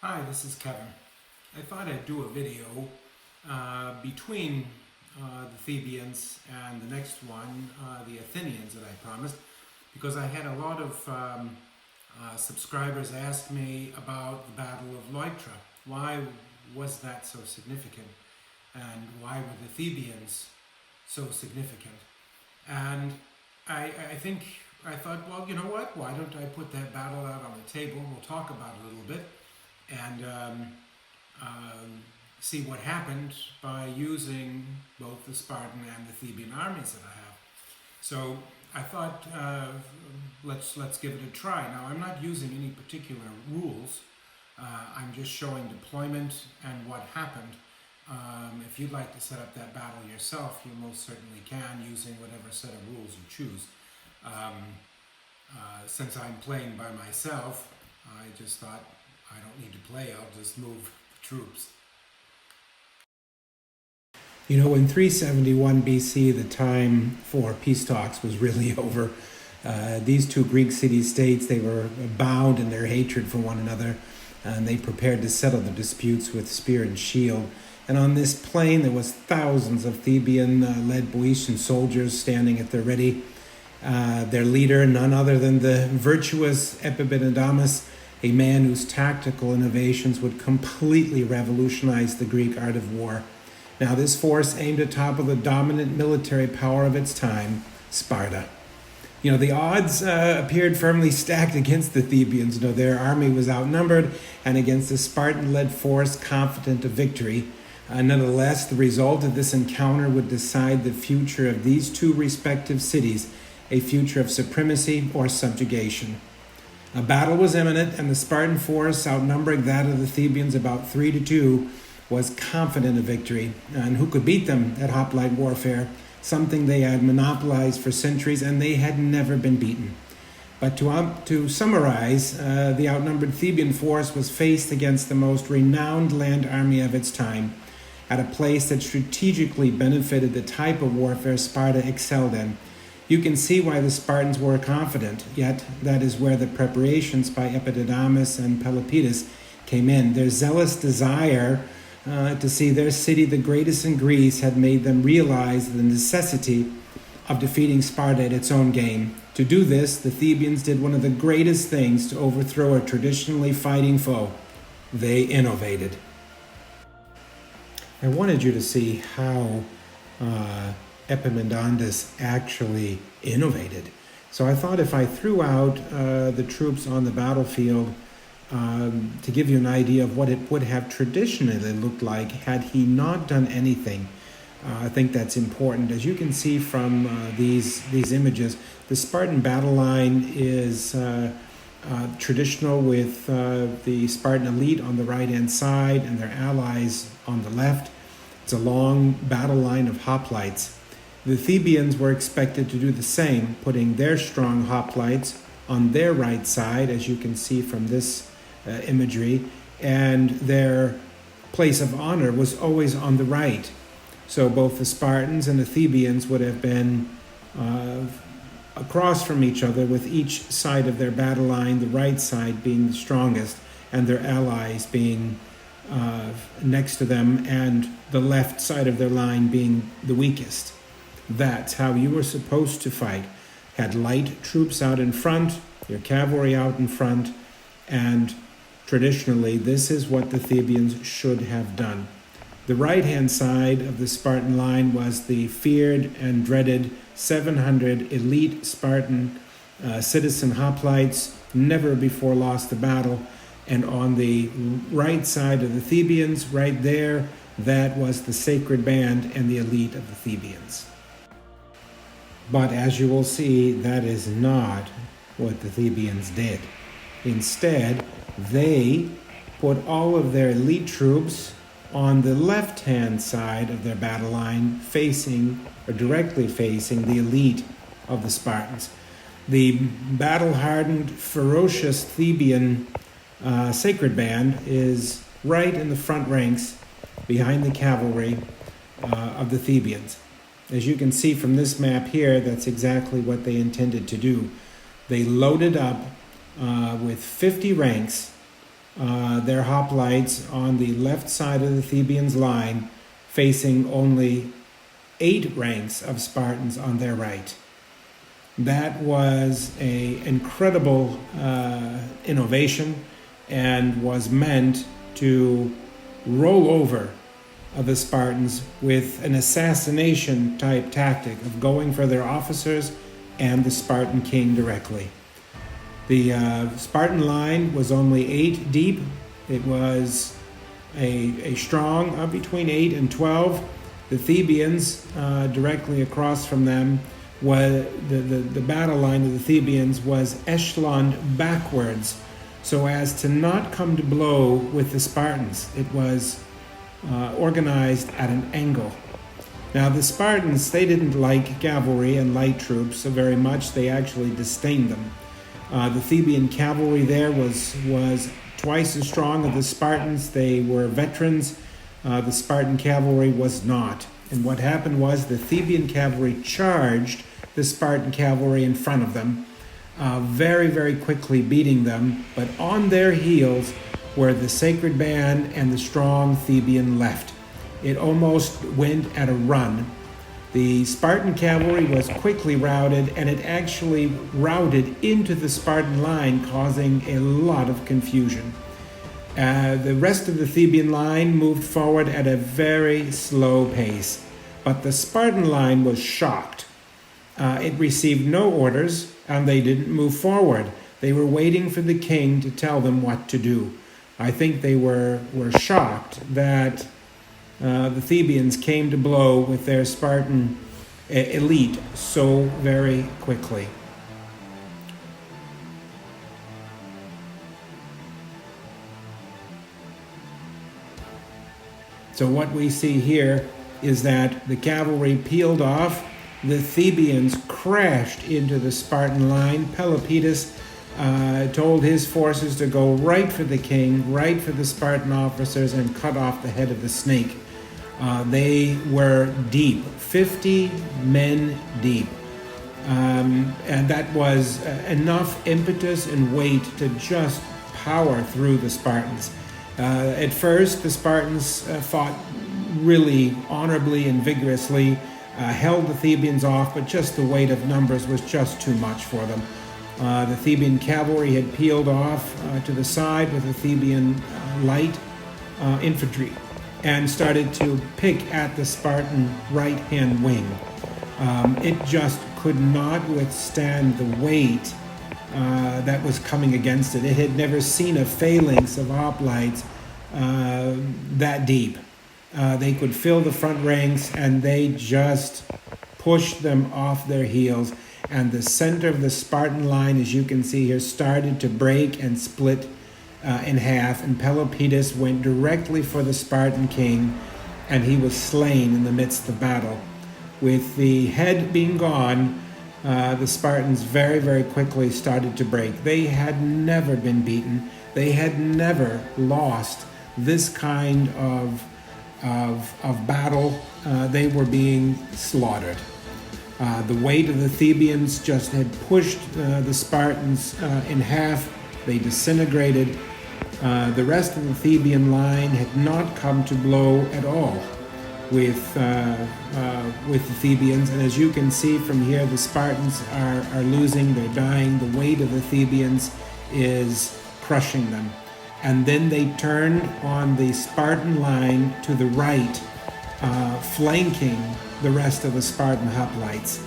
Hi, this is Kevin. I thought I'd do a video between the Thebans and the next one, the Athenians that I promised, because I had a lot of subscribers ask me about the Battle of Leuctra. Why was that so significant? And why were the Thebans so significant? And I thought, well, you know what? Why don't I put that battle out on the table? We'll talk about it a little bit and see what happened by using both the Spartan and the Theban armies that I have. So I thought, let's give it a try. Now, I'm not using any particular rules. I'm just showing deployment and what happened. If you'd like to set up that battle yourself, you most certainly can, using whatever set of rules you choose. Since I'm playing by myself, I just thought, I don't need to play, I'll just move the troops. You know, in 371 BC, the time for peace talks was really over. These two Greek city-states, they were bound in their hatred for one another, and they prepared to settle the disputes with spear and shield. And on this plain, there was thousands of Theban-led Boeotian soldiers standing at the ready. Their leader, none other than the virtuous Epimenidamus, a man whose tactical innovations would completely revolutionize the Greek art of war. Now, this force aimed to topple the dominant military power of its time, Sparta. You know, the odds appeared firmly stacked against the Thebans. You know, their army was outnumbered, and against the Spartan-led force confident of victory. Nonetheless, the result of this encounter would decide the future of these two respective cities, a future of supremacy or subjugation. A battle was imminent, and the Spartan force, outnumbering that of the Thebans about 3-2, was confident of victory. And who could beat them at hoplite warfare? Something they had monopolized for centuries, and they had never been beaten. But to summarize, the outnumbered Theban force was faced against the most renowned land army of its time, at a place that strategically benefited the type of warfare Sparta excelled in. You can see why the Spartans were confident, yet that is where the preparations by Epimenidamus and Pelopidas came in. Their zealous desire to see their city the greatest in Greece had made them realize the necessity of defeating Sparta at its own game. To do this, the Thebans did one of the greatest things to overthrow a traditionally fighting foe. They innovated. I wanted you to see how Epimenidamus actually innovated. So I thought if I threw out the troops on the battlefield to give you an idea of what it would have traditionally looked like had he not done anything. I think that's important. As you can see from these images, the Spartan battle line is traditional with the Spartan elite on the right-hand side and their allies on the left. It's a long battle line of hoplites. The Thebans were expected to do the same, putting their strong hoplites on their right side, as you can see from this imagery, and their place of honor was always on the right. So both the Spartans and the Thebans would have been across from each other, with each side of their battle line, the right side being the strongest, and their allies being next to them, and the left side of their line being the weakest. That's how you were supposed to fight. Had light troops out in front, your cavalry out in front, and traditionally this is what the Thebans should have done. The right-hand side of the Spartan line was the feared and dreaded 700 elite Spartan citizen hoplites, never before lost the battle. And on the right side of the Thebans, right there, that was the sacred band and the elite of the Thebans. But as you will see, that is not what the Thebans did. Instead, they put all of their elite troops on the left-hand side of their battle line, facing or directly facing the elite of the Spartans. The battle-hardened, ferocious Theban sacred band is right in the front ranks behind the cavalry of the Thebans. As you can see from this map here, that's exactly what they intended to do. They loaded up with 50 ranks their hoplites on the left side of the Thebans' line, facing only 8 ranks of Spartans on their right. That was an incredible innovation and was meant to roll over the Spartans with an assassination type tactic of going for their officers and the Spartan king directly. The Spartan line was only 8 deep. It was a strong between 8 and 12. The Thebans, directly across from them, the battle line of the Thebans was echeloned backwards so as to not come to blow with the Spartans. It was organized at an angle. Now the Spartans, they didn't like cavalry and light troops so very much. They actually disdained them. The Theban cavalry there was twice as strong as the Spartans. They were veterans. The Spartan cavalry was not. And what happened was the Theban cavalry charged the Spartan cavalry in front of them, very, very quickly beating them. But on their heels were the sacred band and the strong Theban left. It almost went at a run. The Spartan cavalry was quickly routed, and it actually routed into the Spartan line, causing a lot of confusion. The rest of the Theban line moved forward at a very slow pace, but the Spartan line was shocked. It received no orders, and they didn't move forward. They were waiting for the king to tell them what to do. I think they were shocked that the Thebans came to blow with their Spartan elite so very quickly. So what we see here is that the cavalry peeled off. The Thebans crashed into the Spartan line. Pelopidas told his forces to go right for the king, right for the Spartan officers, and cut off the head of the snake. They were deep, 50 men deep. And that was enough impetus and weight to just power through the Spartans. At first, the Spartans fought really honorably and vigorously, held the Thebans off, but just the weight of numbers was just too much for them. The Theban cavalry had peeled off to the side with the Theban light infantry and started to pick at the Spartan right-hand wing. It just could not withstand the weight that was coming against it. It had never seen a phalanx of hoplites that deep. They could fill the front ranks, and they just pushed them off their heels. And the center of the Spartan line, as you can see here, started to break and split in half. And Pelopidas went directly for the Spartan king, and he was slain in the midst of battle. With the head being gone, the Spartans very, very quickly started to break. They had never been beaten. They had never lost this kind of battle. They were being slaughtered. The weight of the Thebans just had pushed the Spartans in half. They disintegrated. The rest of the Theban line had not come to blow at all with the Thebans. And as you can see from here, the Spartans are losing. They're dying. The weight of the Thebans is crushing them. And then they turned on the Spartan line to the right, flanking the rest of the Spartan hoplites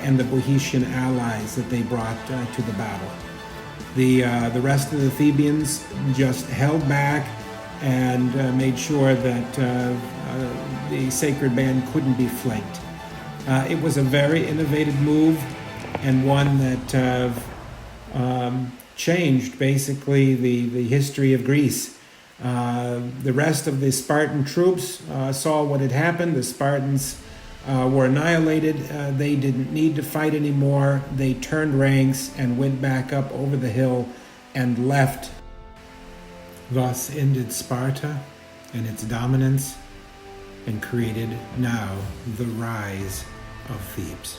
and the Boeotian allies that they brought to the battle. The rest of the Thebans just held back and made sure that the sacred band couldn't be flanked. It was a very innovative move, and one that changed basically the history of Greece. The rest of the Spartan troops saw what had happened. The Spartans were annihilated. They didn't need to fight anymore. They turned ranks and went back up over the hill and left. Thus ended Sparta and its dominance, and created now the rise of Thebes.